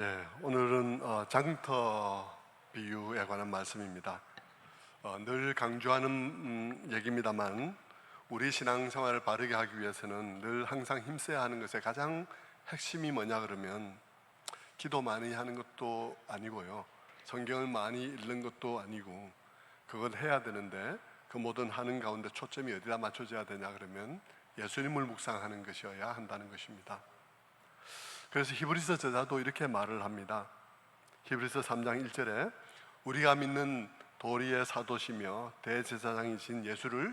네, 오늘은 장터 비유에 관한 말씀입니다. 늘 강조하는 얘기입니다만 우리 신앙생활을 바르게 하기 위해서는 늘 항상 힘써야 하는 것의 가장 핵심이 뭐냐 그러면 기도 많이 하는 것도 아니고요, 성경을 많이 읽는 것도 아니고, 그걸 해야 되는데 그 모든 하는 가운데 초점이 어디다 맞춰져야 되냐 그러면 예수님을 묵상하는 것이어야 한다는 것입니다. 그래서 히브리서 저자도 이렇게 말을 합니다. 히브리서 3장 1절에 우리가 믿는 도리의 사도시며 대제사장이신 예수를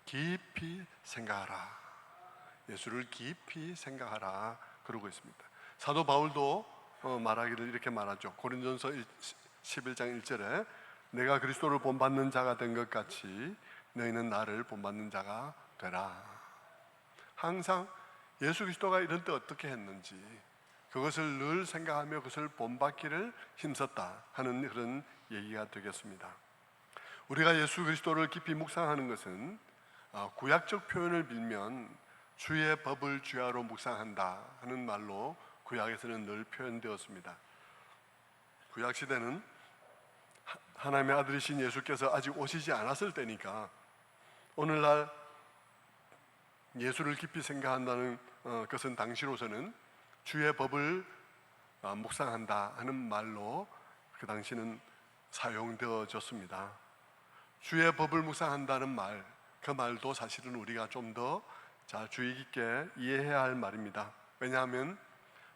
깊이 생각하라. 예수를 깊이 생각하라 그러고 있습니다. 사도 바울도 말하기를 이렇게 말하죠. 고린도전서 11장 1절에 내가 그리스도를 본받는 자가 된 것 같이 너희는 나를 본받는 자가 되라. 항상 예수 그리스도가 이런 때 어떻게 했는지 그것을 늘 생각하며 그것을 본받기를 힘썼다 하는 그런 얘기가 되겠습니다. 우리가 예수 그리스도를 깊이 묵상하는 것은 구약적 표현을 빌면 주의 법을 주야로 묵상한다 하는 말로 구약에서는 늘 표현되었습니다. 구약 시대는 하나님의 아들이신 예수께서 아직 오시지 않았을 때니까 오늘날 예수를 깊이 생각한다는 것은 당시로서는 주의 법을 묵상한다 하는 말로 그 당시는 사용되어졌습니다. 주의 법을 묵상한다는 말, 그 말도 사실은 우리가 좀 더 잘 주의 깊게 이해해야 할 말입니다. 왜냐하면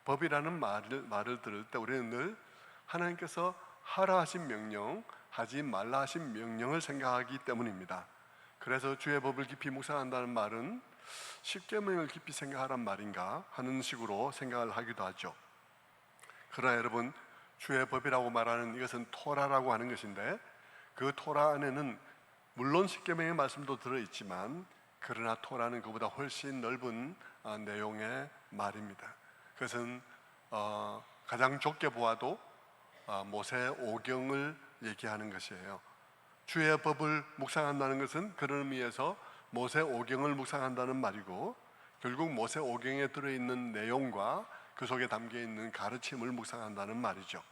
법이라는 말을 들을 때 우리는 늘 하나님께서 하라 하신 명령, 하지 말라 하신 명령을 생각하기 때문입니다. 그래서 주의 법을 깊이 묵상한다는 말은 십계명을 깊이 생각하란 말인가 하는 식으로 생각을 하기도 하죠. 그러나 여러분, 주의 법이라고 말하는 이것은 토라라고 하는 것인데 그 토라 안에는 물론 십계명의 말씀도 들어있지만 그러나 토라는 그보다 훨씬 넓은 내용의 말입니다. 그것은 가장 좁게 보아도 모세 오경을 얘기하는 것이에요. 주의 법을 묵상한다는 것은 그런 의미에서 모세 오경을 묵상한다는 말이고, 결국 모세 오경에 들어있는 내용과 그 속에 담겨있는 가르침을 묵상한다는 말이죠.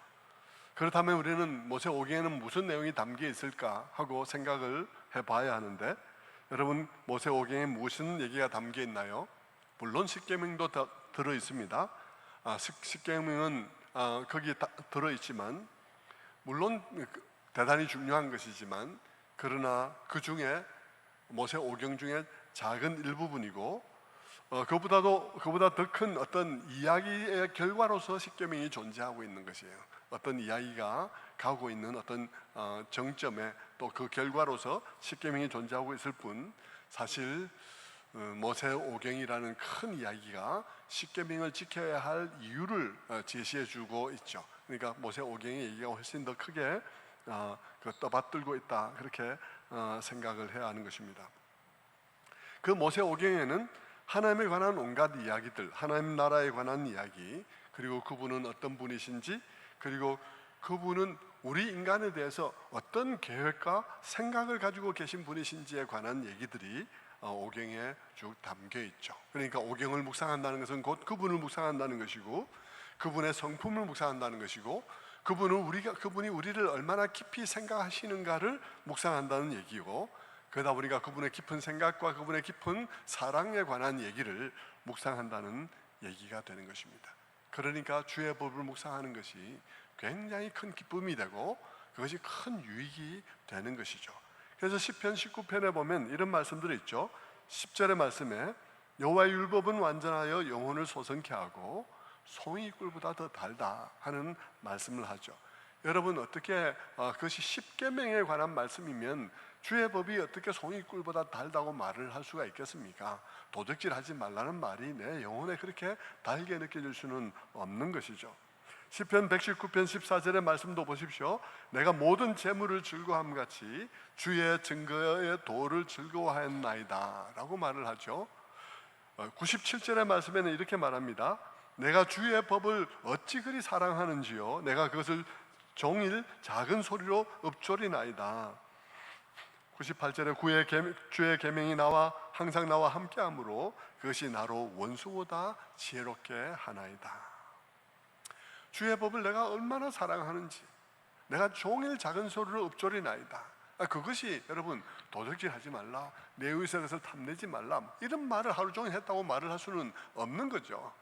그렇다면 우리는 모세 오경에는 무슨 내용이 담겨 있을까 하고 생각을 해봐야 하는데, 여러분, 모세 오경에 무슨 얘기가 담겨 있나요? 물론 십계명도 들어있습니다. 십계명은 거기에 들어있지만 물론 대단히 중요한 것이지만, 그러나 그 중에 모세 오경 중에 작은 일부분이고 그보다 더 큰 어떤 이야기의 결과로서 십계명이 존재하고 있는 것이에요. 어떤 이야기가 가고 있는 어떤 정점에 또 그 결과로서 십계명이 존재하고 있을 뿐, 사실 모세 오경이라는 큰 이야기가 십계명을 지켜야 할 이유를 제시해주고 있죠. 그러니까 모세 오경의 얘기가 훨씬 더 크게 떠받들고 있다, 그렇게 생각을 해야 하는 것입니다. 그 모세 오경에는 하나님에 관한 온갖 이야기들, 하나님 나라에 관한 이야기, 그리고 그분은 어떤 분이신지, 그리고 그분은 우리 인간에 대해서 어떤 계획과 생각을 가지고 계신 분이신지에 관한 얘기들이 오경에 쭉 담겨 있죠. 그러니까 오경을 묵상한다는 것은 곧 그분을 묵상한다는 것이고, 그분의 성품을 묵상한다는 것이고, 그분이 우리를 얼마나 깊이 생각하시는가를 묵상한다는 얘기고, 그러다 보니까 그분의 깊은 생각과 그분의 깊은 사랑에 관한 얘기를 묵상한다는 얘기가 되는 것입니다. 그러니까 주의 법을 묵상하는 것이 굉장히 큰 기쁨이 되고 그것이 큰 유익이 되는 것이죠. 그래서 시편 19편에 보면 이런 말씀들이 있죠. 10절의 말씀에 여호와의 율법은 완전하여 영혼을 소성케 하고 송이 꿀보다 더 달다 하는 말씀을 하죠. 여러분, 어떻게 그것이 십계명에 관한 말씀이면 주의 법이 어떻게 송이 꿀보다 달다고 말을 할 수가 있겠습니까? 도적질하지 말라는 말이 내 영혼에 그렇게 달게 느껴질 수는 없는 것이죠. 시편 119편 14절의 말씀도 보십시오. 내가 모든 재물을 즐거워함 같이 주의 증거의 도를 즐거워하였나이다 라고 말을 하죠. 97절의 말씀에는 이렇게 말합니다. 내가 주의 법을 어찌 그리 사랑하는지요, 내가 그것을 종일 작은 소리로 읊조리나이다. 98절에 주의 계명이 항상 나와 함께하므로 그것이 나로 원수보다 지혜롭게 하나이다. 주의 법을 내가 얼마나 사랑하는지, 내가 종일 작은 소리로 읊조리나이다. 그것이 여러분 도적질하지 말라, 내 의사 것을 탐내지 말라, 이런 말을 하루 종일 했다고 말을 할 수는 없는 거죠.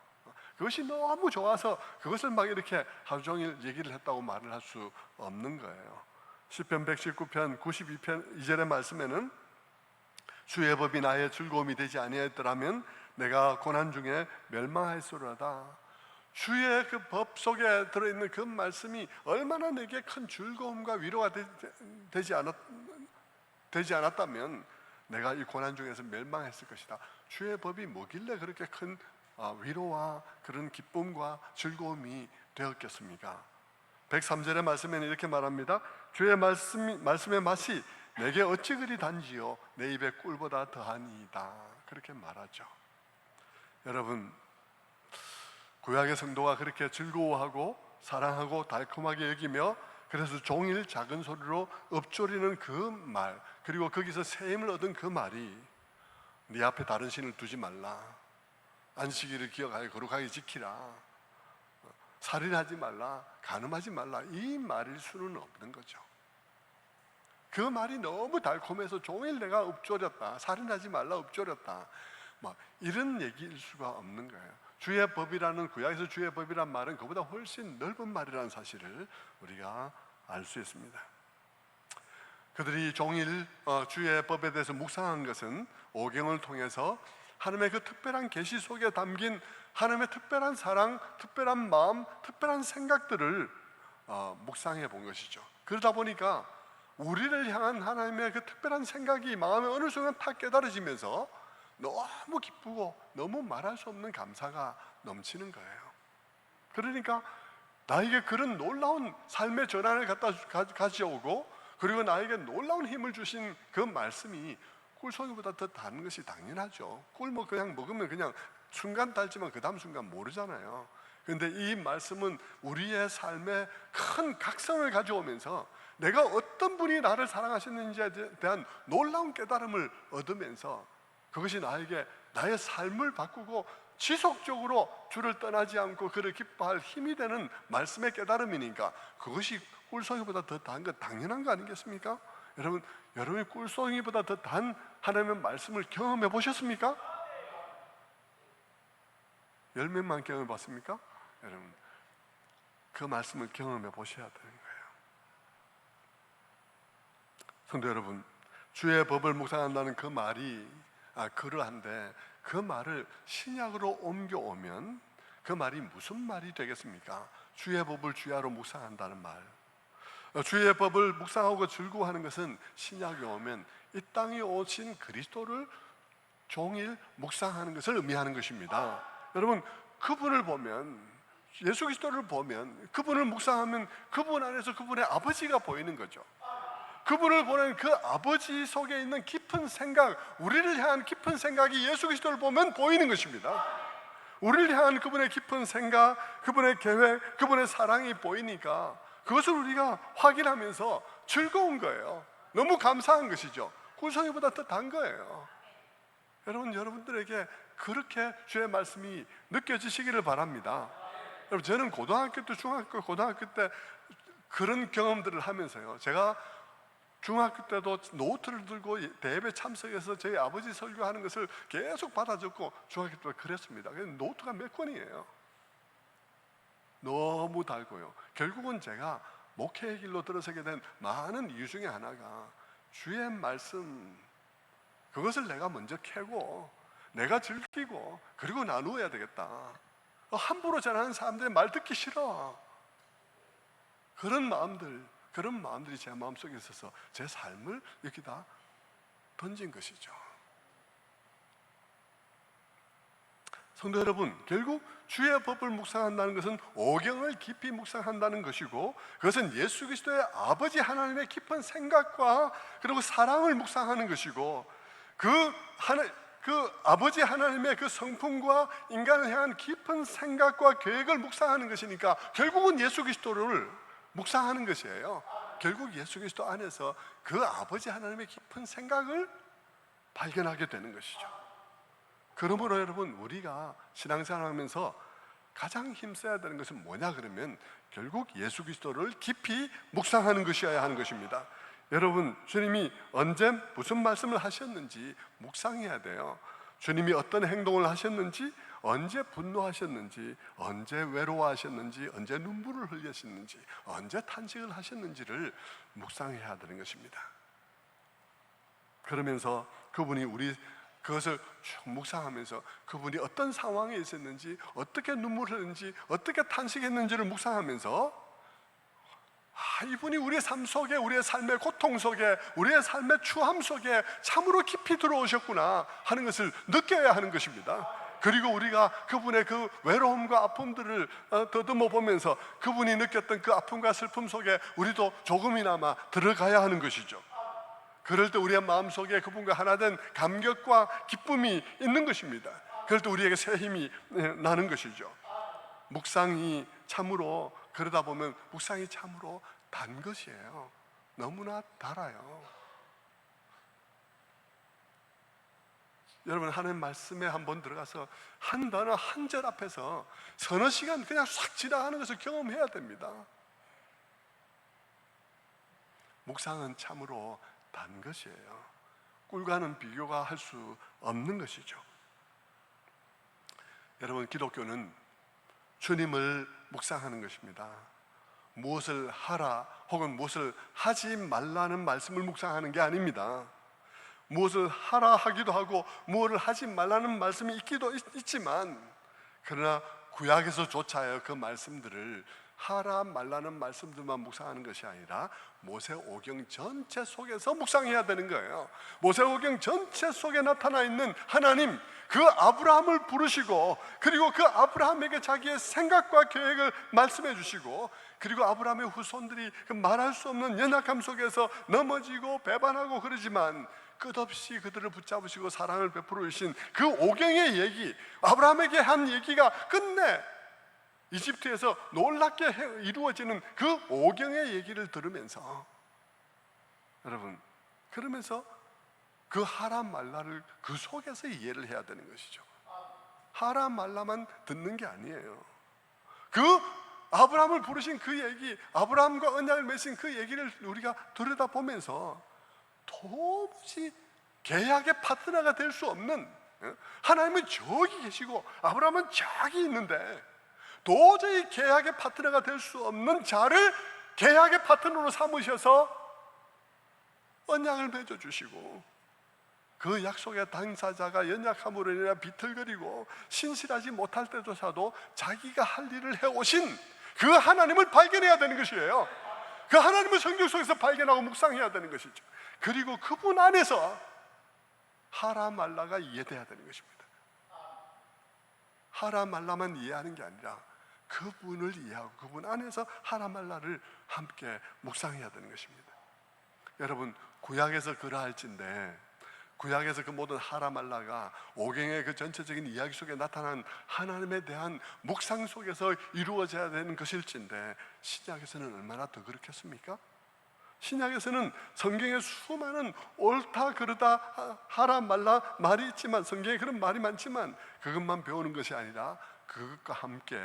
그것이 너무 좋아서 그것을 막 이렇게 하루 종일 얘기를 했다고 말을 할 수 없는 거예요. 시편 119편 92편 2절의 말씀에는 주의 법이 나의 즐거움이 되지 아니하였더라면 내가 고난 중에 멸망하였으리로다. 주의 그 법 속에 들어있는 그 말씀이 얼마나 내게 큰 즐거움과 위로가 되지 않았다면 내가 이 고난 중에서 멸망했을 것이다. 주의 법이 뭐길래 그렇게 큰 위로와 그런 기쁨과 즐거움이 되었겠습니까? 103절의 말씀에는 이렇게 말합니다. 주의 말씀의 맛이 내게 어찌 그리 단지요 내 입에 꿀보다 더하니이다. 그렇게 말하죠. 여러분, 구약의 성도가 그렇게 즐거워하고 사랑하고 달콤하게 여기며 그래서 종일 작은 소리로 읊조리는 그 말, 그리고 거기서 새 힘을 얻은 그 말이 네 앞에 다른 신을 두지 말라, 안식일을 기억하여 거룩하게 지키라, 살인하지 말라, 간음하지 말라, 이 말일 수는 없는 거죠. 그 말이 너무 달콤해서 종일 내가 읊조렸다, 살인하지 말라 읊조렸다, 이런 얘기일 수가 없는 거예요. 주의 법이라는, 구약에서 주의 법이란 말은 그보다 훨씬 넓은 말이라는 사실을 우리가 알 수 있습니다. 그들이 종일 주의 법에 대해서 묵상한 것은 오경을 통해서 하나님의 그 특별한 계시 속에 담긴 하나님의 특별한 사랑, 특별한 마음, 특별한 생각들을 묵상해 본 것이죠. 그러다 보니까 우리를 향한 하나님의 그 특별한 생각이 마음에 어느 순간 탁 깨달아지면서 너무 기쁘고 너무 말할 수 없는 감사가 넘치는 거예요. 그러니까 나에게 그런 놀라운 삶의 전환을 가져오고, 그리고 나에게 놀라운 힘을 주신 그 말씀이 꿀송이보다 더 단 것이 당연하죠. 꿀 그냥 먹으면 그냥 순간 달지만 그 다음 순간 모르잖아요. 그런데 이 말씀은 우리의 삶에 큰 각성을 가져오면서 내가 어떤 분이 나를 사랑하셨는지에 대한 놀라운 깨달음을 얻으면서 그것이 나에게 나의 삶을 바꾸고 지속적으로 주를 떠나지 않고 그를 기뻐할 힘이 되는 말씀의 깨달음이니까 그것이 꿀송이보다 더 단 건 당연한 거 아니겠습니까? 여러분, 여러분이 꿀송이보다 더 단 하나님의 말씀을 경험해 보셨습니까? 열매만 경험해 봤습니까? 여러분, 그 말씀을 경험해 보셔야 되는 거예요. 성도 여러분, 주의 법을 묵상한다는 그 말이 그러한데, 그 말을 신약으로 옮겨오면 그 말이 무슨 말이 되겠습니까? 주의 법을 주야로 묵상한다는 말, 주의 법을 묵상하고 즐거워하는 것은 신약에 오면 이 땅에 오신 그리스도를 종일 묵상하는 것을 의미하는 것입니다. 여러분, 그분을 보면, 예수 그리스도를 보면, 그분을 묵상하면 그분 안에서 그분의 아버지가 보이는 거죠. 그분을 보는 그 아버지 속에 있는 깊은 생각, 우리를 향한 깊은 생각이 예수 그리스도를 보면 보이는 것입니다. 우리를 향한 그분의 깊은 생각, 그분의 계획, 그분의 사랑이 보이니까 그것을 우리가 확인하면서 즐거운 거예요. 너무 감사한 것이죠. 꿀송이보다 더 단 거예요. 여러분, 여러분들에게 그렇게 주의 말씀이 느껴지시기를 바랍니다. 여러분, 저는 고등학교 때, 중학교, 고등학교 때 그런 경험들을 하면서요, 제가 중학교 때도 노트를 들고 대회에 참석해서 저희 아버지 설교하는 것을 계속 받아 적고 중학교 때 그랬습니다. 노트가 몇 권이에요. 너무 달고요. 결국은 제가 목회의 길로 들어서게 된 많은 이유 중에 하나가 주의 말씀, 그것을 내가 먼저 캐고 내가 즐기고 그리고 나누어야 되겠다. 함부로 전하는 사람들의 말 듣기 싫어. 그런 마음들이 제 마음속에 있어서 제 삶을 여기다 던진 것이죠. 성도 여러분, 결국 주의 법을 묵상한다는 것은 오경을 깊이 묵상한다는 것이고, 그것은 예수 그리스도의 아버지 하나님의 깊은 생각과 그리고 사랑을 묵상하는 것이고, 그 아버지 하나님의 그 성품과 인간을 향한 깊은 생각과 계획을 묵상하는 것이니까 결국은 예수 그리스도를 묵상하는 것이에요. 결국 예수 그리스도 안에서 그 아버지 하나님의 깊은 생각을 발견하게 되는 것이죠. 그러므로 여러분, 우리가 신앙생활하면서 가장 힘써야 되는 것은 뭐냐 그러면 결국 예수 그리스도를 깊이 묵상하는 것이어야 하는 것입니다. 여러분, 주님이 언제 무슨 말씀을 하셨는지 묵상해야 돼요. 주님이 어떤 행동을 하셨는지, 언제 분노하셨는지, 언제 외로워하셨는지, 언제 눈물을 흘리셨는지, 언제 탄식을 하셨는지를 묵상해야 되는 것입니다. 그러면서 그분이 그것을 쭉 묵상하면서 그분이 어떤 상황에 있었는지, 어떻게 눈물을 흘렸는지, 어떻게 탄식했는지를 묵상하면서 이분이 우리의 삶 속에, 우리의 삶의 고통 속에, 우리의 삶의 추함 속에 참으로 깊이 들어오셨구나 하는 것을 느껴야 하는 것입니다. 그리고 우리가 그분의 그 외로움과 아픔들을 더듬어 보면서 그분이 느꼈던 그 아픔과 슬픔 속에 우리도 조금이나마 들어가야 하는 것이죠. 그럴 때 우리의 마음속에 그분과 하나 된 감격과 기쁨이 있는 것입니다. 그럴 때 우리에게 새 힘이 나는 것이죠. 묵상이 참으로, 그러다 보면 묵상이 참으로 단 것이에요. 너무나 달아요. 여러분, 하나님 말씀에 한번 들어가서 한 단어 한 절 앞에서 서너 시간 그냥 싹 지나가는 것을 경험해야 됩니다. 묵상은 참으로 단 것이에요. 꿀과는 비교가 할 수 없는 것이죠. 여러분, 기독교는 주님을 묵상하는 것입니다. 무엇을 하라 혹은 무엇을 하지 말라는 말씀을 묵상하는 게 아닙니다. 무엇을 하라 하기도 하고 무엇을 하지 말라는 말씀이 있기도 있지만, 그러나 구약에서조차요 그 말씀들을 하라 말라는 말씀들만 묵상하는 것이 아니라 모세오경 전체 속에서 묵상해야 되는 거예요. 모세오경 전체 속에 나타나 있는 하나님, 그 아브라함을 부르시고, 그리고 그 아브라함에게 자기의 생각과 계획을 말씀해 주시고, 그리고 아브라함의 후손들이 그 말할 수 없는 연약함 속에서 넘어지고 배반하고 그러지만 끝없이 그들을 붙잡으시고 사랑을 베풀어 주신 그 오경의 얘기, 아브라함에게 한 얘기가 끝내 이집트에서 놀랍게 이루어지는 그 오경의 얘기를 들으면서, 여러분, 그러면서 그 하라 말라를 그 속에서 이해를 해야 되는 것이죠. 하라 말라만 듣는 게 아니에요. 그 아브라함을 부르신 그 얘기, 아브라함과 언약을 맺은 그 얘기를 우리가 들여다보면서 도무지 계약의 파트너가 될 수 없는, 하나님은 저기 계시고 아브라함은 저기 있는데 도저히 계약의 파트너가 될 수 없는 자를 계약의 파트너로 삼으셔서 언약을 맺어주시고, 그 약속의 당사자가 연약함으로 인해 비틀거리고 신실하지 못할 때조차도 자기가 할 일을 해오신 그 하나님을 발견해야 되는 것이에요. 그 하나님을 성경 속에서 발견하고 묵상해야 되는 것이죠. 그리고 그분 안에서 하라 말라가 이해돼야 되는 것입니다. 하라 말라만 이해하는 게 아니라 그분을 이해하고 그분 안에서 하라 말라를 함께 묵상해야 되는 것입니다. 여러분, 구약에서 그러할진데, 구약에서 그 모든 하라 말라가 오경의 그 전체적인 이야기 속에 나타난 하나님에 대한 묵상 속에서 이루어져야 되는 것일진데, 신약에서는 얼마나 더 그렇겠습니까? 신약에서는 성경에 수많은 옳다 그르다 하라 말라 말이 있지만, 성경에 그런 말이 많지만 그것만 배우는 것이 아니라 그것과 함께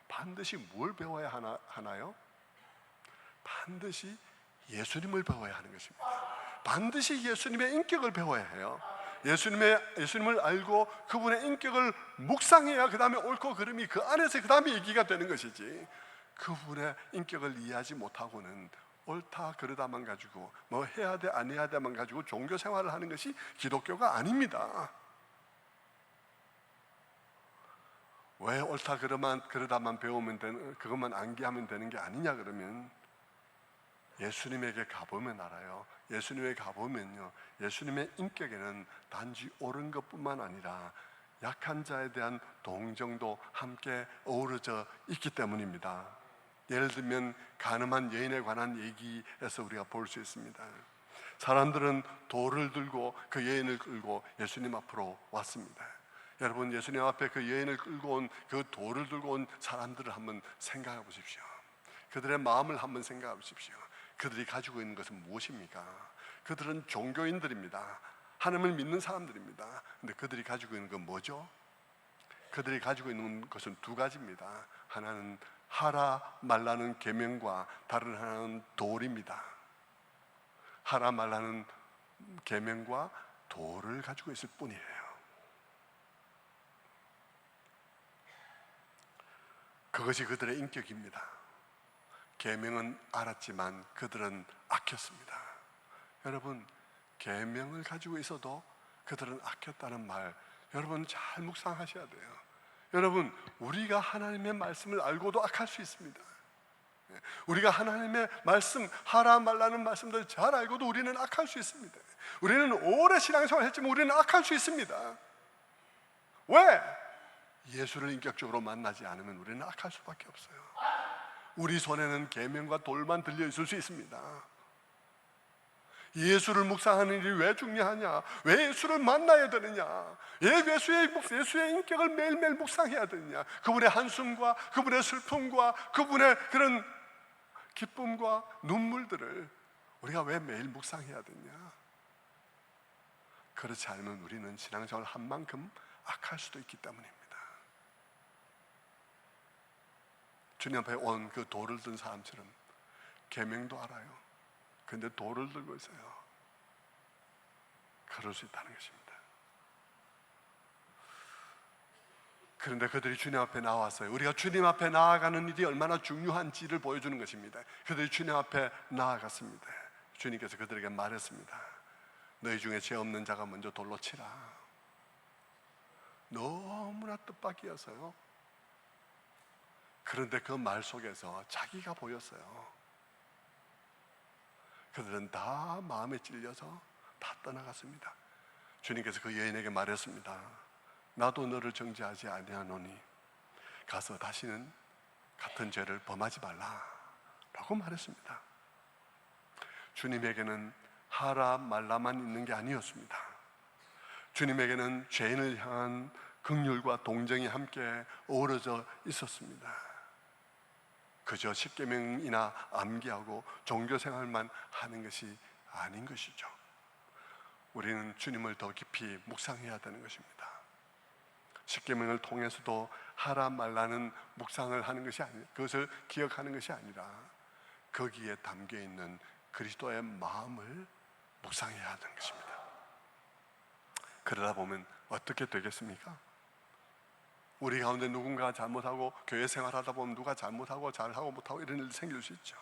반드시 뭘 배워야 하나요? 반드시 예수님을 배워야 하는 것입니다. 반드시 예수님의 인격을 배워야 해요. 예수님을 알고 그분의 인격을 묵상해야 그 다음에 옳고 그름이 그 안에서 그 다음에 얘기가 되는 것이지, 그분의 인격을 이해하지 못하고는 옳다 그르다만 가지고 뭐 해야 돼 안 해야 돼만 가지고 종교 생활을 하는 것이 기독교가 아닙니다. 왜 옳다 그르다만 배우면 되는, 그것만 암기하면 되는 게 아니냐 그러면, 예수님에게 가보면 알아요. 예수님에게 가보면요, 예수님의 인격에는 단지 옳은 것뿐만 아니라 약한 자에 대한 동정도 함께 어우러져 있기 때문입니다. 예를 들면 가늠한 여인에 관한 얘기에서 우리가 볼 수 있습니다. 사람들은 돌을 들고 그 여인을 끌고 예수님 앞으로 왔습니다. 여러분, 예수님 앞에 그 여인을 끌고 온, 그 돌을 들고 온 사람들을 한번 생각해 보십시오. 그들의 마음을 한번 생각해 보십시오. 그들이 가지고 있는 것은 무엇입니까? 그들은 종교인들입니다. 하나님을 믿는 사람들입니다. 근데 그들이 가지고 있는 건 뭐죠? 그들이 가지고 있는 것은 두 가지입니다. 하나는 하라 말라는 계명과 다른 하나는 돌입니다. 하라 말라는 계명과 돌을 가지고 있을 뿐이에요. 그것이 그들의 인격입니다. 계명은 알았지만 그들은 아꼈습니다. 여러분, 계명을 가지고 있어도 그들은 아꼈다는 말, 여러분 잘 묵상하셔야 돼요. 여러분, 우리가 하나님의 말씀을 알고도 악할 수 있습니다. 우리가 하나님의 말씀, 하라 말라는 말씀들 잘 알고도 우리는 악할 수 있습니다. 우리는 오래 신앙생활 했지만 우리는 악할 수 있습니다. 왜? 예수를 인격적으로 만나지 않으면 우리는 악할 수밖에 없어요. 우리 손에는 계명과 돌만 들려 있을 수 있습니다. 예수를 묵상하는 일이 왜 중요하냐? 왜 예수를 만나야 되느냐? 예수의 인격을 매일매일 묵상해야 되느냐? 그분의 한숨과 그분의 슬픔과 그분의 그런 기쁨과 눈물들을 우리가 왜 매일 묵상해야 되냐? 그렇지 않으면 우리는 신앙생활을 한 만큼 악할 수도 있기 때문입니다. 주님 앞에 온 그 돌을 든 사람처럼 계명도 알아요. 근데 돌을 들고 있어요. 그럴 수 있다는 것입니다. 그런데 그들이 주님 앞에 나왔어요. 우리가 주님 앞에 나아가는 일이 얼마나 중요한지를 보여주는 것입니다. 그들이 주님 앞에 나아갔습니다. 주님께서 그들에게 말했습니다. 너희 중에 죄 없는 자가 먼저 돌로 치라. 너무나 뜻밖이어서요. 그런데 그 말 속에서 자기가 보였어요. 그들은 다 마음에 찔려서 다 떠나갔습니다. 주님께서 그 여인에게 말했습니다. 나도 너를 정죄하지 아니하노니 가서 다시는 같은 죄를 범하지 말라 라고 말했습니다. 주님에게는 하라 말라만 있는 게 아니었습니다. 주님에게는 죄인을 향한 긍휼과 동정이 함께 어우러져 있었습니다. 그저 십계명이나 암기하고 종교생활만 하는 것이 아닌 것이죠. 우리는 주님을 더 깊이 묵상해야 되는 것입니다. 십계명을 통해서도 하라 말라는 묵상을 하는 것이 아니라, 그것을 기억하는 것이 아니라 거기에 담겨 있는 그리스도의 마음을 묵상해야 하는 것입니다. 그러다 보면 어떻게 되겠습니까? 우리 가운데 누군가 잘못하고 교회 생활하다 보면 누가 잘못하고 잘하고 못하고 이런 일이 생길 수 있죠.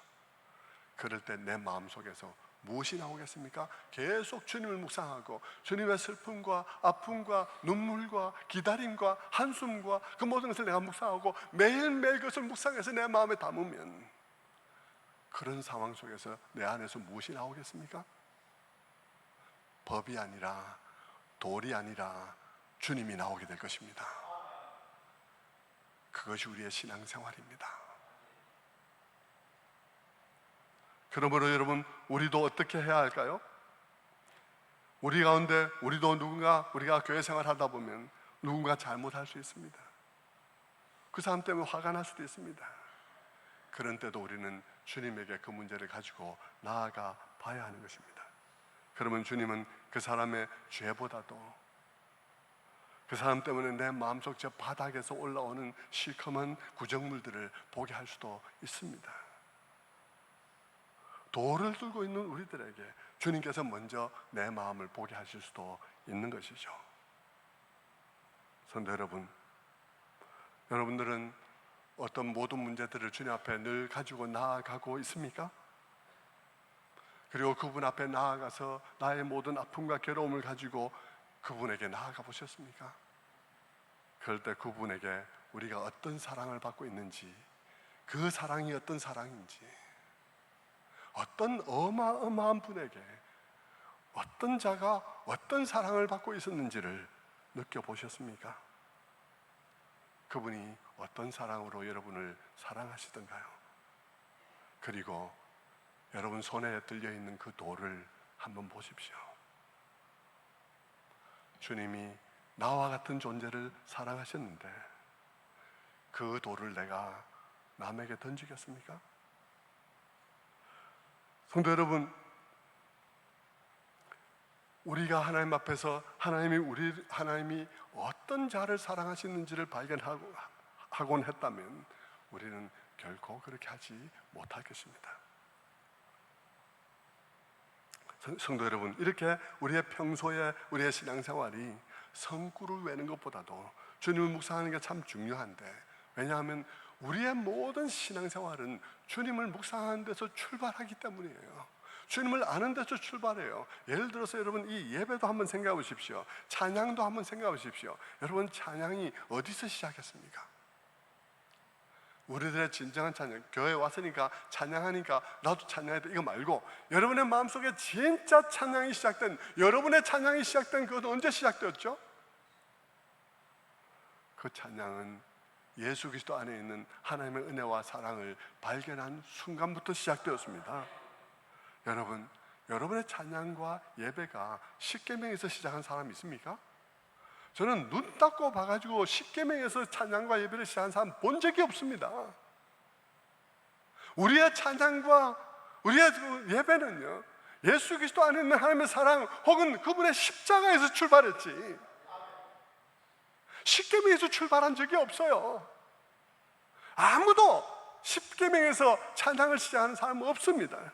그럴 때 내 마음속에서 무엇이 나오겠습니까? 계속 주님을 묵상하고 주님의 슬픔과 아픔과 눈물과 기다림과 한숨과 그 모든 것을 내가 묵상하고 매일매일 그것을 묵상해서 내 마음에 담으면 그런 상황 속에서 내 안에서 무엇이 나오겠습니까? 법이 아니라 돌이 아니라 주님이 나오게 될 것입니다. 그것이 우리의 신앙생활입니다. 그러므로 여러분, 우리도 어떻게 해야 할까요? 우리 가운데 우리도 우리가 교회 생활하다 보면 누군가 잘못할 수 있습니다. 그 사람 때문에 화가 날 수도 있습니다. 그런 때도 우리는 주님에게 그 문제를 가지고 나아가 봐야 하는 것입니다. 그러면 주님은 그 사람의 죄보다도 그 사람 때문에 내 마음속 저 바닥에서 올라오는 시커먼 구정물들을 보게 할 수도 있습니다. 돌을 들고 있는 우리들에게 주님께서 먼저 내 마음을 보게 하실 수도 있는 것이죠. 성도 여러분, 여러분들은 어떤 모든 문제들을 주님 앞에 늘 가지고 나아가고 있습니까? 그리고 그분 앞에 나아가서 나의 모든 아픔과 괴로움을 가지고 그분에게 나아가 보셨습니까? 그럴 때 그분에게 우리가 어떤 사랑을 받고 있는지, 그 사랑이 어떤 사랑인지, 어떤 어마어마한 분에게 어떤 자가 어떤 사랑을 받고 있었는지를 느껴보셨습니까? 그분이 어떤 사랑으로 여러분을 사랑하시던가요? 그리고 여러분 손에 들려있는 그 돌을 한번 보십시오. 주님이 나와 같은 존재를 사랑하셨는데 그 돌을 내가 남에게 던지겠습니까? 성도 여러분, 우리가 하나님 앞에서 하나님이 어떤 자를 사랑하시는지를 발견하곤 했다면 우리는 결코 그렇게 하지 못할 것입니다. 성도 여러분, 이렇게 우리의 평소에 우리의 신앙생활이 성구를 외는 것보다도 주님을 묵상하는 게 참 중요한데, 왜냐하면 우리의 모든 신앙생활은 주님을 묵상하는 데서 출발하기 때문이에요. 주님을 아는 데서 출발해요. 예를 들어서 여러분, 이 예배도 한번 생각해 보십시오. 찬양도 한번 생각해 보십시오. 여러분, 찬양이 어디서 시작했습니까? 우리들의 진정한 찬양, 교회에 왔으니까 찬양하니까 나도 찬양해야 돼, 이거 말고 여러분의 마음속에 진짜 찬양이 시작된, 여러분의 찬양이 시작된 그것은 언제 시작되었죠? 그 찬양은 예수 그리스도 안에 있는 하나님의 은혜와 사랑을 발견한 순간부터 시작되었습니다. 여러분, 여러분의 찬양과 예배가 십계명에서 시작한 사람이 있습니까? 저는 눈 닦고 봐가지고 십계명에서 찬양과 예배를 시작한 사람 본 적이 없습니다. 우리의 찬양과 우리의 예배는요, 예수 그리스도 안에 있는 하나님의 사랑 혹은 그분의 십자가에서 출발했지, 십계명에서 출발한 적이 없어요. 아무도 십계명에서 찬양을 시작하는 사람은 없습니다.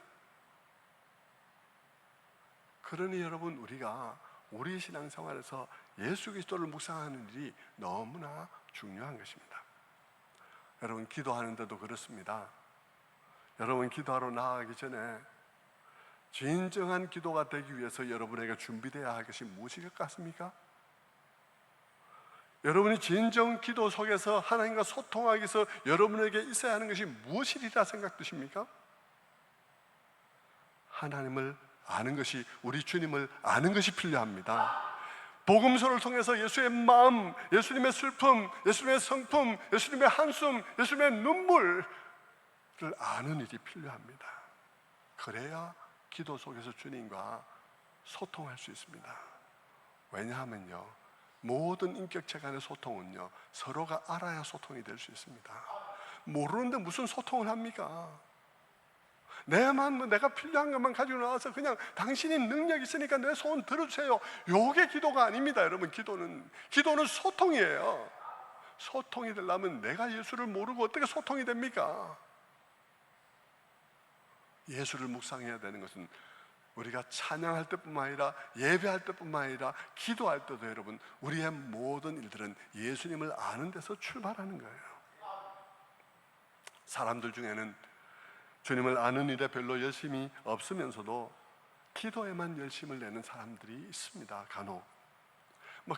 그러니 여러분, 우리가 우리 신앙생활에서 예수 그리스도를 묵상하는 일이 너무나 중요한 것입니다. 여러분, 기도하는데도 그렇습니다. 여러분, 기도하러 나아가기 전에 진정한 기도가 되기 위해서 여러분에게 준비되어야 할 것이 무엇일 것 같습니까? 여러분이 진정 기도 속에서 하나님과 소통하기 위해서 여러분에게 있어야 하는 것이 무엇이리라 생각되십니까? 하나님을 아는 것이, 우리 주님을 아는 것이 필요합니다. 복음서를 통해서 예수의 마음, 예수님의 슬픔, 예수님의 성품, 예수님의 한숨, 예수님의 눈물을 아는 일이 필요합니다. 그래야 기도 속에서 주님과 소통할 수 있습니다. 왜냐하면요, 모든 인격체 간의 소통은요, 서로가 알아야 소통이 될 수 있습니다. 모르는데 무슨 소통을 합니까? 내가 필요한 것만 가지고 나와서 그냥 당신이 능력 있으니까 내 소원 들어주세요, 요게 기도가 아닙니다. 여러분, 기도는 소통이에요. 소통이 되려면 내가 예수를 모르고 어떻게 소통이 됩니까? 예수를 묵상해야 되는 것은 우리가 찬양할 때뿐만 아니라 예배할 때뿐만 아니라 기도할 때도 여러분, 우리의 모든 일들은 예수님을 아는 데서 출발하는 거예요. 사람들 중에는 주님을 아는 일에 별로 열심이 없으면서도 기도에만 열심을 내는 사람들이 있습니다. 간혹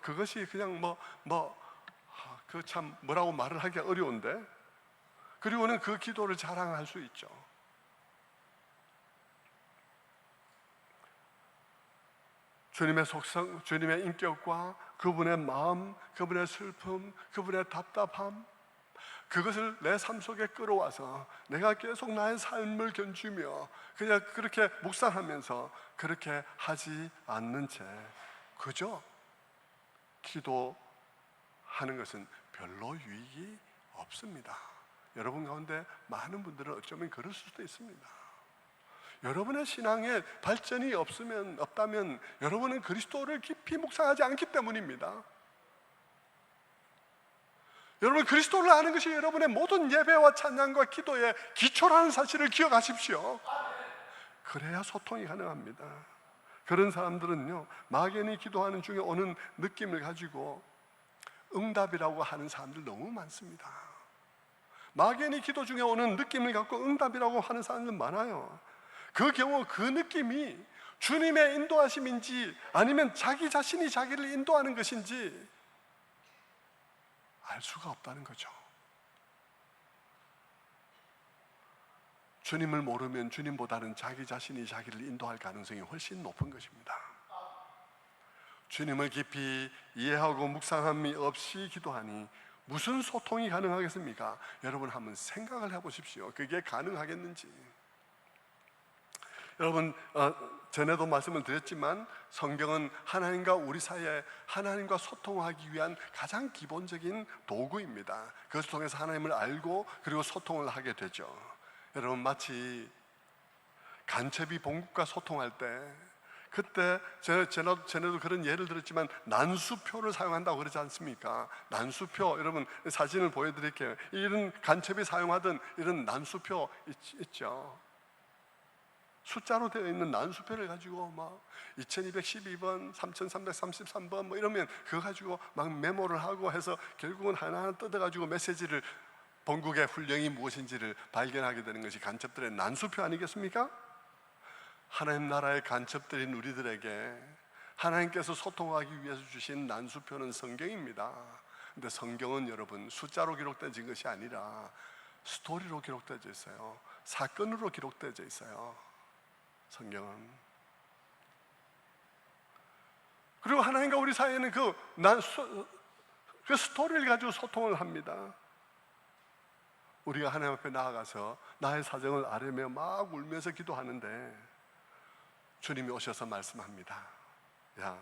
그것이 그냥 그 참 뭐라고 말을 하기가 어려운데, 그리고는 그 기도를 자랑할 수 있죠. 주님의 속성, 주님의 인격과 그분의 마음, 그분의 슬픔, 그분의 답답함, 그것을 내 삶 속에 끌어와서 내가 계속 나의 삶을 견주며 그냥 그렇게 묵상하면서 그렇게 하지 않는 채 그저 기도하는 것은 별로 유익이 없습니다. 여러분 가운데 많은 분들은 어쩌면 그럴 수도 있습니다. 여러분의 신앙에 발전이 없다면 여러분은 그리스도를 깊이 묵상하지 않기 때문입니다. 여러분, 그리스도를 아는 것이 여러분의 모든 예배와 찬양과 기도의 기초라는 사실을 기억하십시오. 그래야 소통이 가능합니다. 그런 사람들은요, 막연히 기도하는 중에 오는 느낌을 가지고 응답이라고 하는 사람들 너무 많습니다. 막연히 기도 중에 오는 느낌을 갖고 응답이라고 하는 사람들 많아요. 그 경우 그 느낌이 주님의 인도하심인지 아니면 자기 자신이 자기를 인도하는 것인지 알 수가 없다는 거죠. 주님을 모르면 주님보다는 자기 자신이 자기를 인도할 가능성이 훨씬 높은 것입니다. 주님을 깊이 이해하고 묵상함이 없이 기도하니 무슨 소통이 가능하겠습니까? 여러분 한번 생각을 해보십시오. 그게 가능하겠는지. 여러분, 전에도 말씀을 드렸지만 성경은 하나님과 우리 사이에 하나님과 소통하기 위한 가장 기본적인 도구입니다. 그것을 통해서 하나님을 알고 그리고 소통을 하게 되죠. 여러분, 마치 간첩이 봉국과 소통할 때 그때 전에도 그런 예를 들었지만 난수표를 사용한다고 그러지 않습니까? 난수표, 여러분 사진을 보여드릴게요. 이런 간첩이 사용하던 이런 난수표 있죠. 숫자로 되어 있는 난수표를 가지고 막 2212번, 3333번 뭐 이러면 그거 가지고 막 메모를 하고 해서 결국은 하나하나 뜯어가지고 메시지를, 본국의 훈령이 무엇인지를 발견하게 되는 것이 간첩들의 난수표 아니겠습니까? 하나님 나라의 간첩들인 우리들에게 하나님께서 소통하기 위해서 주신 난수표는 성경입니다. 근데 성경은 여러분 숫자로 기록되어진 것이 아니라 스토리로 기록되어져 있어요. 사건으로 기록되어져 있어요, 성경은. 그리고 하나님과 우리 사이에는 그 스토리를 가지고 소통을 합니다. 우리가 하나님 앞에 나아가서 나의 사정을 아뢰며 막 울면서 기도하는데 주님이 오셔서 말씀합니다. 야,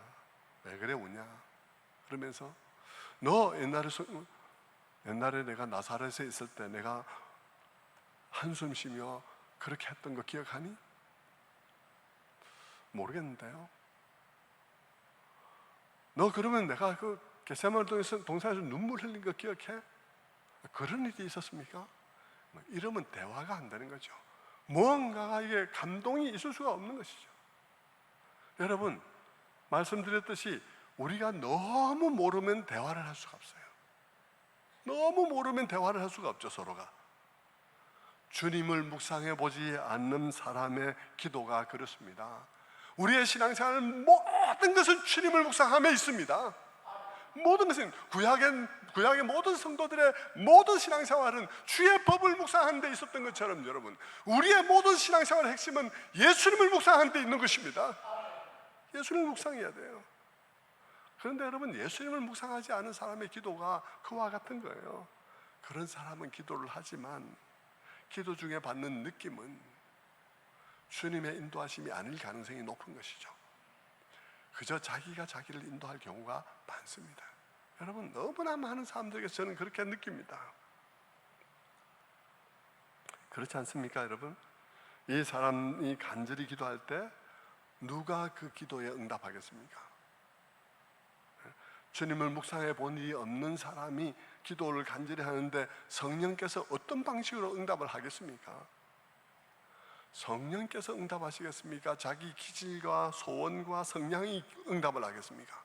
왜 그래 우냐? 그러면서 너 옛날에 내가 나사렛에 있을 때 내가 한숨 쉬며 그렇게 했던 거 기억하니? 모르겠는데요. 너 그러면 내가 그 겟세마네 동산에서 눈물 흘린 거 기억해? 그런 일이 있었습니까? 이러면 대화가 안 되는 거죠. 무언가가 이게 감동이 있을 수가 없는 것이죠. 여러분, 말씀드렸듯이 우리가 너무 모르면 대화를 할 수가 없어요. 너무 모르면 대화를 할 수가 없죠, 서로가. 주님을 묵상해 보지 않는 사람의 기도가 그렇습니다. 우리의 신앙생활은 모든 것은 주님을 묵상함에 있습니다. 모든 것은 구약의 모든 성도들의 모든 신앙생활은 주의 법을 묵상하는 데 있었던 것처럼, 여러분 우리의 모든 신앙생활의 핵심은 예수님을 묵상하는 데 있는 것입니다. 예수님을 묵상해야 돼요. 그런데 여러분, 예수님을 묵상하지 않은 사람의 기도가 그와 같은 거예요. 그런 사람은 기도를 하지만 기도 중에 받는 느낌은 주님의 인도하심이 아닐 가능성이 높은 것이죠. 그저 자기가 자기를 인도할 경우가 많습니다. 여러분, 너무나 많은 사람들에게 저는 그렇게 느낍니다. 그렇지 않습니까, 여러분? 이 사람이 간절히 기도할 때 누가 그 기도에 응답하겠습니까? 주님을 묵상해 본 일이 없는 사람이 기도를 간절히 하는데 성령께서 어떤 방식으로 응답을 하겠습니까? 성령께서 응답하시겠습니까? 자기 기질과 소원과 성향이 응답을 하겠습니까?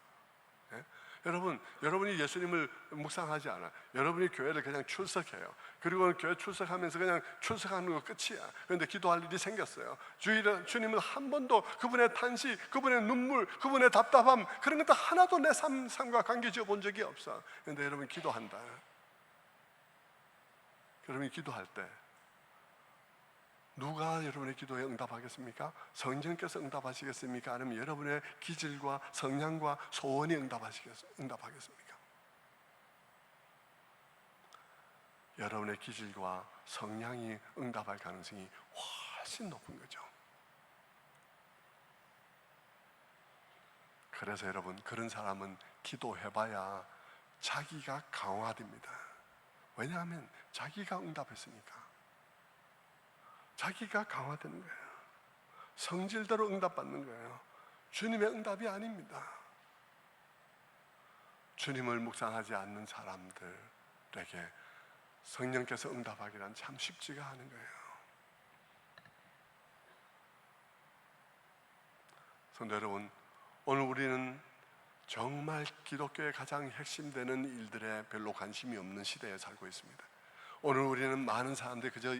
예? 여러분이 예수님을 묵상하지 않아요. 여러분이 교회를 그냥 출석해요. 그리고 교회 출석하면서 그냥 출석하는 거 끝이야. 그런데 기도할 일이 생겼어요. 주님을 한 번도 그분의 탄식, 그분의 눈물, 그분의 답답함, 그런 것도 하나도 내 삶과 관계 지어 본 적이 없어. 그런데 여러분 기도한다. 여러분이 기도할 때 누가 여러분의 기도에 응답하겠습니까? 성령께서 응답하시겠습니까? 아니면 여러분의 기질과 성향과 소원이 응답하겠습니까? 여러분의 기질과 성향이 응답할 가능성이 훨씬 높은 거죠. 그래서 여러분, 그런 사람은 기도해봐야 자기가 강화됩니다. 왜냐하면 자기가 응답했으니까. 자기가 강화되는 거예요. 성질대로 응답받는 거예요. 주님의 응답이 아닙니다. 주님을 묵상하지 않는 사람들에게 성령께서 응답하기란 참 쉽지가 않은 거예요. 성도 여러분, 오늘 우리는 정말 기독교의 가장 핵심되는 일들에 별로 관심이 없는 시대에 살고 있습니다. 오늘 우리는 많은 사람들이 그저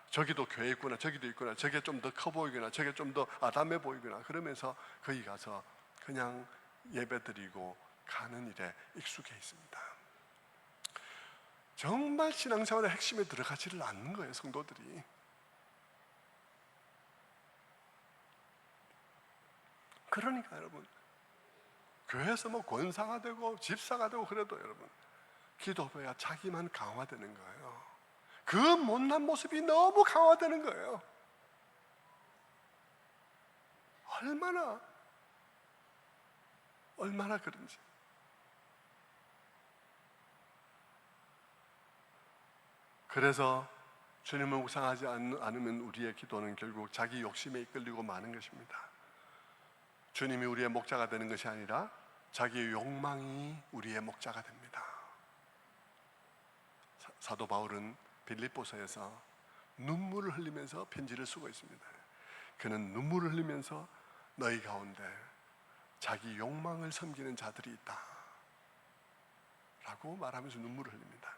저기도 교회 있구나, 저기도 있구나, 저게 좀 더 커 보이구나, 저게 좀 더 아담해 보이구나, 그러면서 거기 가서 그냥 예배드리고 가는 일에 익숙해 있습니다. 정말 신앙생활의 핵심에 들어가지를 않는 거예요, 성도들이. 그러니까 여러분, 교회에서 뭐 권사가 되고 집사가 되고 그래도 여러분, 기도해야 자기만 강화되는 거예요. 그 못난 모습이 너무 강화되는 거예요. 얼마나 그런지. 그래서 주님을 묵상하지 않으면 우리의 기도는 결국 자기 욕심에 이끌리고 마는 것입니다. 주님이 우리의 목자가 되는 것이 아니라 자기의 욕망이 우리의 목자가 됩니다. 사도 바울은 빌립보서에서 눈물을 흘리면서 편지를 쓰고 있습니다. 그는 눈물을 흘리면서 너희 가운데 자기 욕망을 섬기는 자들이 있다 라고 말하면서 눈물을 흘립니다.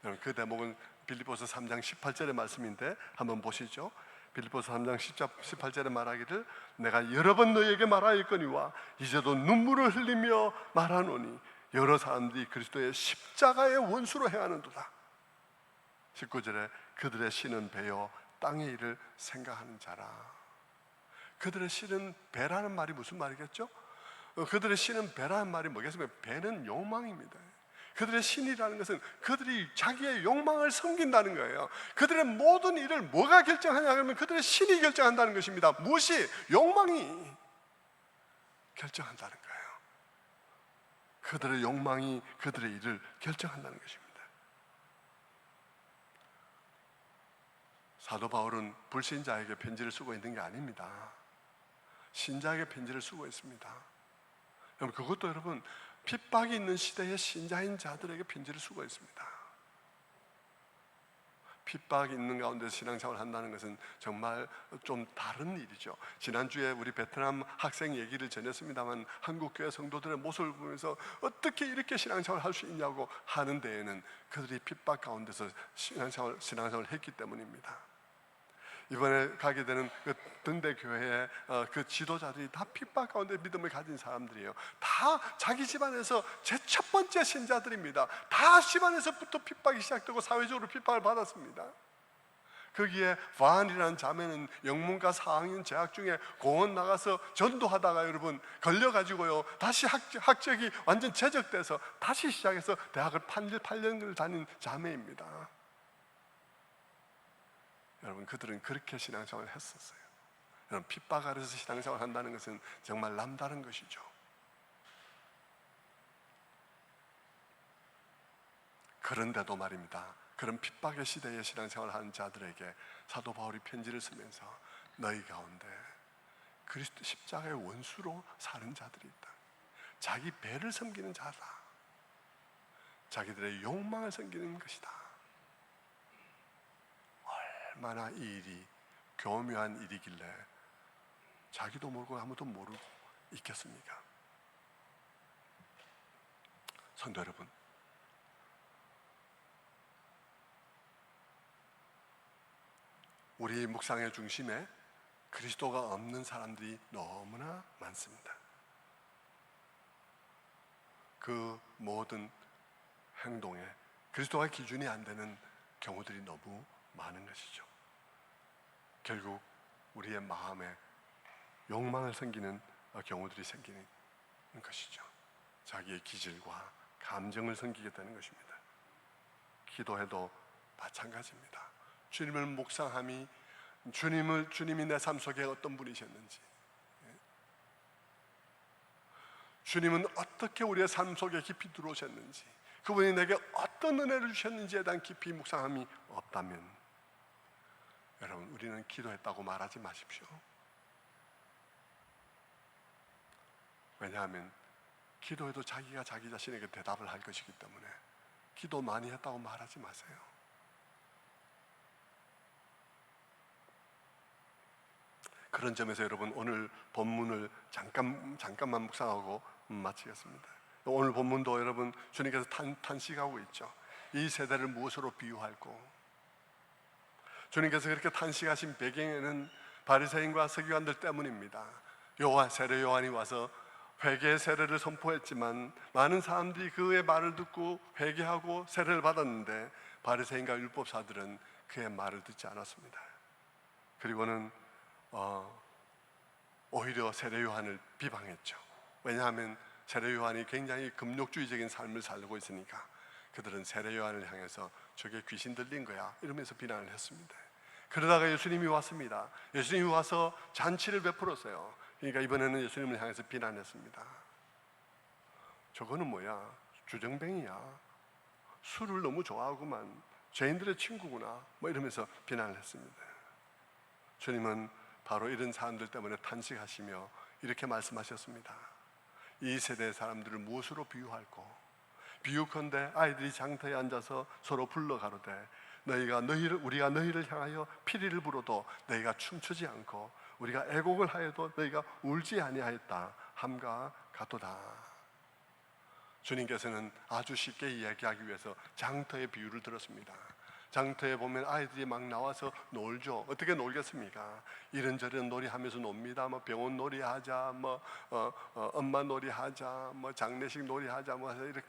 여러분, 그 대목은 빌립보서 3장 18절의 말씀인데 한번 보시죠. 빌립보서 3장 18절에 말하기를 내가 여러 번 너희에게 말하였거니와 이제도 눈물을 흘리며 말하노니 여러 사람들이 그리스도의 십자가의 원수로 행하는도다. 19절에 그들의 신은 배요 땅의 일을 생각하는 자라. 그들의 신은 배라는 말이 무슨 말이겠죠? 그들의 신은 배라는 말이 뭐겠습니까? 배는 욕망입니다. 그들의 신이라는 것은 그들이 자기의 욕망을 섬긴다는 거예요. 그들의 모든 일을 뭐가 결정하냐 하면 그들의 신이 결정한다는 것입니다. 무엇이? 욕망이 결정한다는 거예요. 그들의 욕망이 그들의 일을 결정한다는 것입니다. 사도 바울은 불신자에게 편지를 쓰고 있는 게 아닙니다. 신자에게 편지를 쓰고 있습니다. 여러분, 그것도 여러분 핍박이 있는 시대의 신자인 자들에게 편지를 쓰고 있습니다. 핍박이 있는 가운데서 신앙생활을 한다는 것은 정말 좀 다른 일이죠. 지난주에 우리 베트남 학생 얘기를 전했습니다만 한국 교회 성도들의 모습을 보면서 어떻게 이렇게 신앙생활을 할 수 있냐고 하는 데에는 그들이 핍박 가운데서 신앙생활을 했기 때문입니다. 이번에 가게 되는 그 등대교회의 그 지도자들이 다 핍박 가운데 믿음을 가진 사람들이에요. 다 자기 집안에서 제 첫 번째 신자들입니다. 다 집안에서부터 핍박이 시작되고 사회적으로 핍박을 받았습니다. 거기에 바안이라는 자매는 영문과 4학년 재학 중에 공원 나가서 전도하다가 여러분 걸려가지고요 다시 학적이 완전 제적돼서 다시 시작해서 대학을 8년을 다닌 자매입니다. 여러분, 그들은 그렇게 신앙생활을 했었어요. 여러분, 핍박 아래서 신앙생활을 한다는 것은 정말 남다른 것이죠. 그런데도 말입니다, 그런 핍박의 시대에 신앙생활을 하는 자들에게 사도 바울이 편지를 쓰면서 너희 가운데 그리스도 십자가의 원수로 사는 자들이 있다. 자기 배를 섬기는 자다. 자기들의 욕망을 섬기는 것이다. 얼마나 이 일이 교묘한 일이길래 자기도 모르고 아무도 모르고 있겠습니까? 성도 여러분, 우리 묵상의 중심에 그리스도가 없는 사람들이 너무나 많습니다. 그 모든 행동에 그리스도가 기준이 안 되는 경우들이 너무 많은 것이죠. 결국 우리의 마음에 욕망을 섬기는 경우들이 생기는 것이죠. 자기의 기질과 감정을 섬기게 되는 것입니다. 기도해도 마찬가지입니다. 주님을 묵상함이 주님이 내 삶 속에 어떤 분이셨는지, 주님은 어떻게 우리의 삶 속에 깊이 들어오셨는지, 그분이 내게 어떤 은혜를 주셨는지에 대한 깊이 묵상함이 없다면 여러분, 우리는 기도했다고 말하지 마십시오. 왜냐하면 기도해도 자기가 자기 자신에게 대답을 할 것이기 때문에 기도 많이 했다고 말하지 마세요. 그런 점에서 여러분, 오늘 본문을 잠깐만 묵상하고 마치겠습니다. 오늘 본문도 여러분 주님께서 탄식하고 있죠. 이 세대를 무엇으로 비유할꼬? 주님께서 그렇게 탄식하신 배경에는 바리새인과 서기관들 때문입니다. 세례 요한이 와서 회개의 세례를 선포했지만 많은 사람들이 그의 말을 듣고 회개하고 세례를 받았는데 바리새인과 율법사들은 그의 말을 듣지 않았습니다. 그리고는 오히려 세례 요한을 비방했죠. 왜냐하면 세례 요한이 굉장히 금욕주의적인 삶을 살고 있으니까 그들은 세례 요한을 향해서 저게 귀신 들린 거야 이러면서 비난을 했습니다. 그러다가 예수님이 왔습니다. 예수님이 와서 잔치를 베풀었어요. 그러니까 이번에는 예수님을 향해서 비난했습니다. 저거는 뭐야? 주정뱅이야. 술을 너무 좋아하구만. 죄인들의 친구구나. 뭐 이러면서 비난을 했습니다. 주님은 바로 이런 사람들 때문에 탄식하시며 이렇게 말씀하셨습니다. 이 세대의 사람들을 무엇으로 비유할꼬? 비유컨대 아이들이 장터에 앉아서 서로 불러가로되 우리가 너희를 향하여 피리를 불어도 너희가 춤추지 않고 우리가 애곡을 하여도 너희가 울지 아니하였다 함과 같도다. 주님께서는 아주 쉽게 이야기하기 위해서 장터의 비유를 들었습니다. 장터에 보면 아이들이 막 나와서 놀죠. 어떻게 놀겠습니까? 이런저런 놀이하면서 놉니다. 뭐 병원 놀이하자, 엄마 놀이하자, 장례식 놀이하자,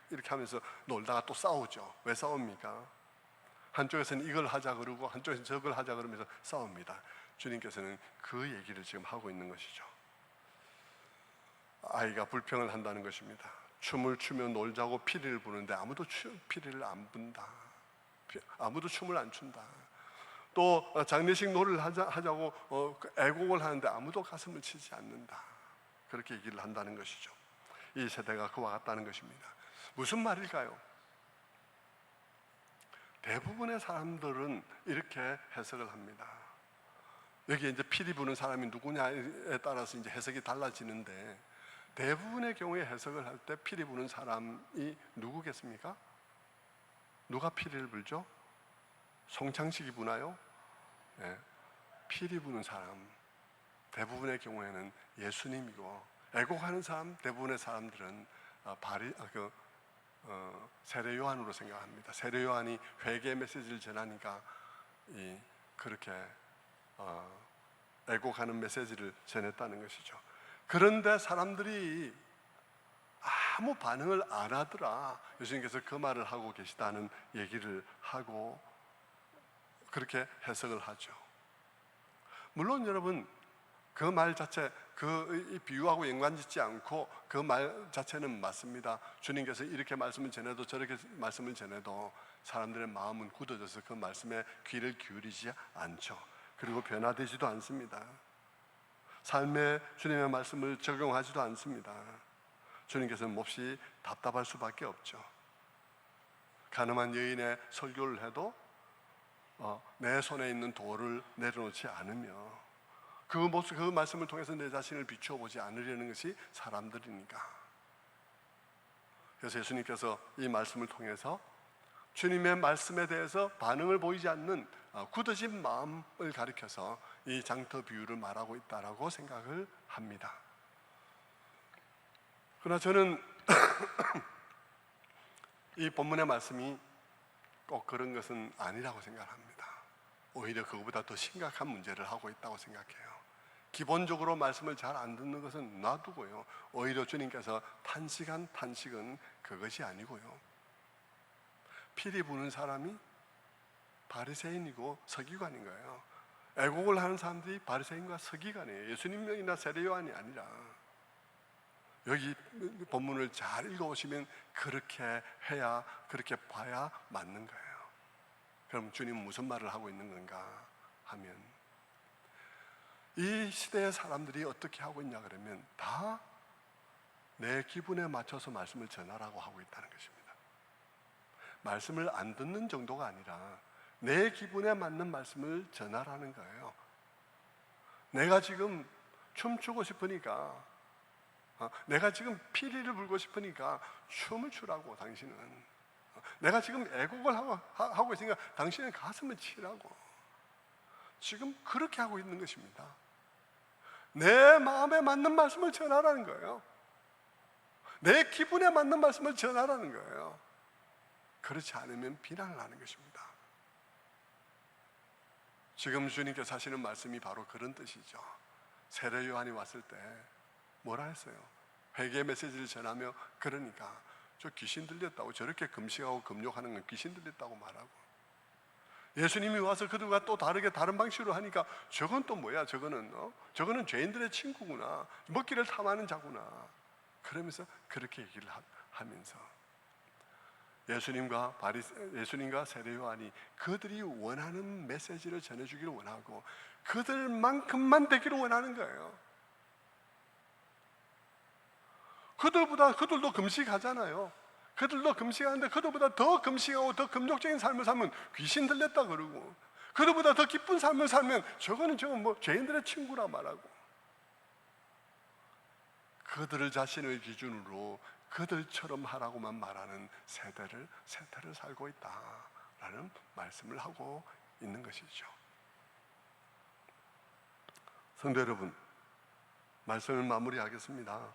이렇게 하면서 놀다가 또 싸우죠. 왜 싸웁니까? 한쪽에서는 이걸 하자 그러고 한쪽에서는 저걸 하자 그러면서 싸웁니다. 주님께서는 그 얘기를 지금 하고 있는 것이죠. 아이가 불평을 한다는 것입니다. 춤을 추며 놀자고 피리를 부는데 아무도 피리를 안 분다. 아무도 춤을 안 춘다. 또 장례식 놀이를 하자고 애곡을 하는데 아무도 가슴을 치지 않는다. 그렇게 얘기를 한다는 것이죠. 이 세대가 그와 같다는 것입니다. 무슨 말일까요? 대부분의 사람들은 이렇게 해석을 합니다. 여기 이제 피리 부는 사람이 누구냐에 따라서 이제 해석이 달라지는데, 대부분의 경우에 해석을 할 때 피리 부는 사람이 누구겠습니까? 누가 피리를 불죠? 송창식이 부나요? 네. 피리 부는 사람 대부분의 경우에는 예수님이고, 애곡하는 사람 대부분의 사람들은 세례 요한으로 생각합니다. 세례 요한이 회개 메시지를 전하니까 그렇게 애곡하는 메시지를 전했다는 것이죠. 그런데 사람들이 아무 반응을 안 하더라. 예수님께서 그 말을 하고 계시다는 얘기를 하고 그렇게 해석을 하죠. 물론 여러분, 그 말 자체, 이 비유하고 연관짓지 않고 그 말 자체는 맞습니다. 주님께서 이렇게 말씀을 전해도 저렇게 말씀을 전해도 사람들의 마음은 굳어져서 그 말씀에 귀를 기울이지 않죠. 그리고 변화되지도 않습니다. 삶에 주님의 말씀을 적용하지도 않습니다. 주님께서는 몹시 답답할 수밖에 없죠. 가늠한 여인의 설교를 해도 내 손에 있는 돌을 내려놓지 않으며 그 말씀을 통해서 내 자신을 비추어 보지 않으려는 것이 사람들이니까. 그래서 예수님께서 이 말씀을 통해서 주님의 말씀에 대해서 반응을 보이지 않는 굳어진 마음을 가리켜서 이 장터 비유를 말하고 있다라고 생각을 합니다. 그러나 저는 이 본문의 말씀이 꼭 그런 것은 아니라고 생각합니다. 오히려 그것보다 더 심각한 문제를 하고 있다고 생각해요. 기본적으로 말씀을 잘 안 듣는 것은 놔두고요, 오히려 주님께서 탄식한 탄식은 그것이 아니고요, 피리 부는 사람이 바리새인이고 서기관인 거예요. 애곡을 하는 사람들이 바리새인과 서기관이에요. 예수님이나 세례 요한이 아니라. 여기 본문을 잘 읽어보시면 그렇게 해야, 그렇게 봐야 맞는 거예요. 그럼 주님은 무슨 말을 하고 있는 건가 하면, 이 시대의 사람들이 어떻게 하고 있냐 그러면 다 내 기분에 맞춰서 말씀을 전하라고 하고 있다는 것입니다. 말씀을 안 듣는 정도가 아니라 내 기분에 맞는 말씀을 전하라는 거예요. 내가 지금 춤추고 싶으니까, 내가 지금 피리를 불고 싶으니까 춤을 추라고 당신은. 내가 지금 애곡을 하고 있으니까 당신은 가슴을 치라고. 지금 그렇게 하고 있는 것입니다. 내 마음에 맞는 말씀을 전하라는 거예요. 내 기분에 맞는 말씀을 전하라는 거예요. 그렇지 않으면 비난을 하는 것입니다. 지금 주님께서 하시는 말씀이 바로 그런 뜻이죠. 세례 요한이 왔을 때 뭐라 했어요? 회개 메시지를 전하며, 그러니까 저 귀신 들렸다고, 저렇게 금식하고 금욕하는 건 귀신 들렸다고 말하고, 예수님이 와서 그들과 또 다른 방식으로 하니까 저건 또 뭐야, 저거는 죄인들의 친구구나, 먹기를 탐하는 자구나, 그러면서 그렇게 얘기를 하면서 예수님과 세례 요한이 그들이 원하는 메시지를 전해주기를 원하고 그들만큼만 되기를 원하는 거예요. 그들도 금식하잖아요. 그들도 금식하는데 그들보다 더 금식하고 더 금욕적인 삶을 살면 귀신 들렸다 그러고, 그들보다 더 기쁜 삶을 살면 저거는 죄인들의 친구라 말하고, 그들 자신을 기준으로 그들처럼 하라고만 말하는 세대를 살고 있다라는 말씀을 하고 있는 것이죠. 성도 여러분, 말씀을 마무리하겠습니다.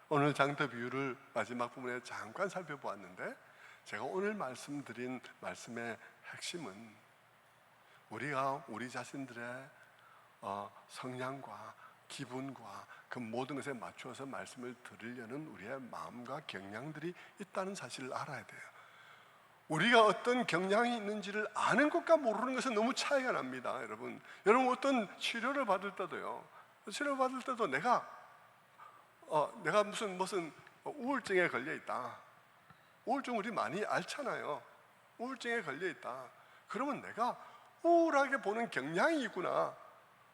오늘 장터 비유를 마지막 부분에 잠깐 살펴보았는데, 제가 오늘 말씀드린 말씀의 핵심은 우리가 우리 자신들의 성향과 기분과 그 모든 것에 맞추어서 말씀을 들으려는 우리의 마음과 경향들이 있다는 사실을 알아야 돼요. 우리가 어떤 경향이 있는지를 아는 것과 모르는 것은 너무 차이가 납니다. 여러분 어떤 치료를 받을 때도요, 내가 무슨 우울증에 걸려 있다. 우울증 우리 많이 알잖아요. 우울증에 걸려 있다. 그러면 내가 우울하게 보는 경향이 있구나,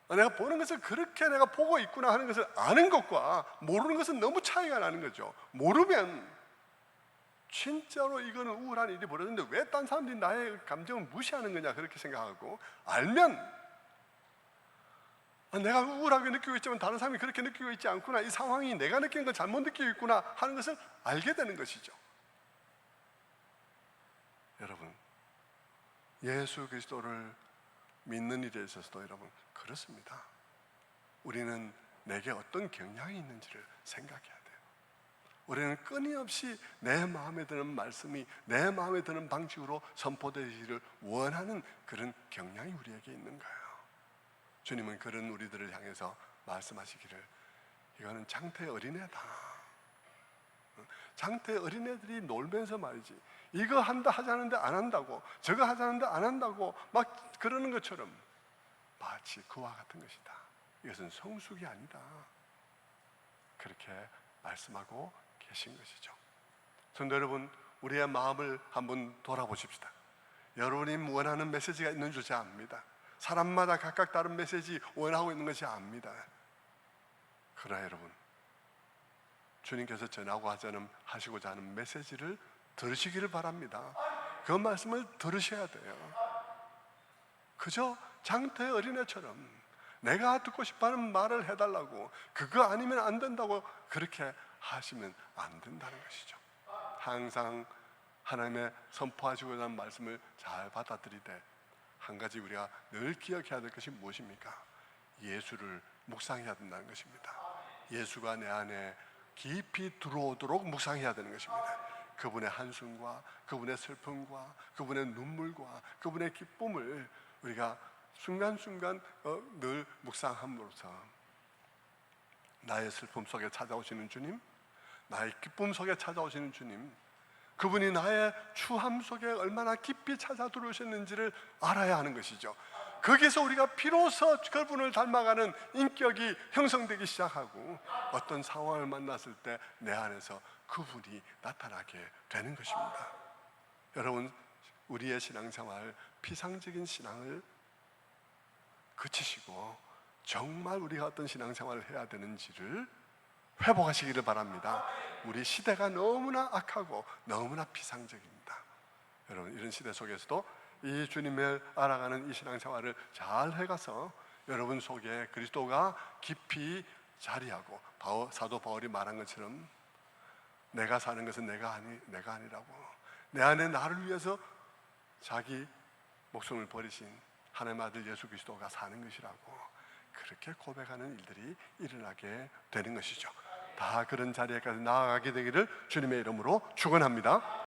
내가 보는 것을 그렇게 내가 보고 있구나 하는 것을 아는 것과 모르는 것은 너무 차이가 나는 거죠. 모르면 진짜로 이거는 우울한 일이 벌어졌는데 왜 딴 사람들이 나의 감정을 무시하는 거냐 그렇게 생각하고, 알면 내가 우울하게 느끼고 있지만 다른 사람이 그렇게 느끼고 있지 않구나, 이 상황이 내가 느끼는 걸 잘못 느끼고 있구나 하는 것을 알게 되는 것이죠. 여러분, 예수 그리스도를 믿는 일에 있어서도 여러분 그렇습니다. 우리는 내게 어떤 경향이 있는지를 생각해야 돼요. 우리는 끊임없이 내 마음에 드는 말씀이 내 마음에 드는 방식으로 선포되기를 원하는 그런 경향이 우리에게 있는 거예요. 주님은 그런 우리들을 향해서 말씀하시기를, 이거는 장태의 어린애다. 장태의 어린애들이 놀면서 말이지, 이거 한다 하자는데 안 한다고, 저거 하자는데 안 한다고 막 그러는 것처럼 마치 그와 같은 것이다. 이것은 성숙이 아니다. 그렇게 말씀하고 계신 것이죠. 성도 여러분, 우리의 마음을 한번 돌아보십시다. 여러분이 원하는 메시지가 있는 줄 압니다. 사람마다 각각 다른 메시지 원하고 있는 것이 압니다. 그러나 여러분, 주님께서 하시고자 하는 메시지를 들으시기를 바랍니다. 그 말씀을 들으셔야 돼요. 그저 장태의 어린애처럼 내가 듣고 싶어하는 말을 해달라고, 그거 아니면 안 된다고 그렇게 하시면 안 된다는 것이죠. 항상 하나님의 선포하시고자 하는 말씀을 잘 받아들이되, 한 가지 우리가 늘 기억해야 될 것이 무엇입니까? 예수를 묵상해야 된다는 것입니다. 예수가 내 안에 깊이 들어오도록 묵상해야 되는 것입니다. 그분의 한숨과 그분의 슬픔과 그분의 눈물과 그분의 기쁨을 우리가 순간순간 늘 묵상함으로써 나의 슬픔 속에 찾아오시는 주님, 나의 기쁨 속에 찾아오시는 주님, 그분이 나의 추함 속에 얼마나 깊이 찾아 들어오셨는지를 알아야 하는 것이죠. 거기서 우리가 비로소 그분을 닮아가는 인격이 형성되기 시작하고, 어떤 상황을 만났을 때 내 안에서 그분이 나타나게 되는 것입니다. 여러분, 우리의 신앙생활, 피상적인 신앙을 그치시고 정말 우리가 어떤 신앙생활을 해야 되는지를 회복하시기를 바랍니다. 우리 시대가 너무나 악하고 너무나 피상적입니다. 여러분, 이런 시대 속에서도 이 주님을 알아가는 이 신앙생활을 잘 해가서 여러분 속에 그리스도가 깊이 자리하고, 사도 바울이 말한 것처럼 내가 사는 것은 내가 아니라고, 내 안에 나를 위해서 자기 목숨을 버리신 하나님의 아들 예수 그리스도가 사는 것이라고, 그렇게 고백하는 일들이 일어나게 되는 것이죠. 다 그런 자리에까지 나아가게 되기를 주님의 이름으로 축원합니다.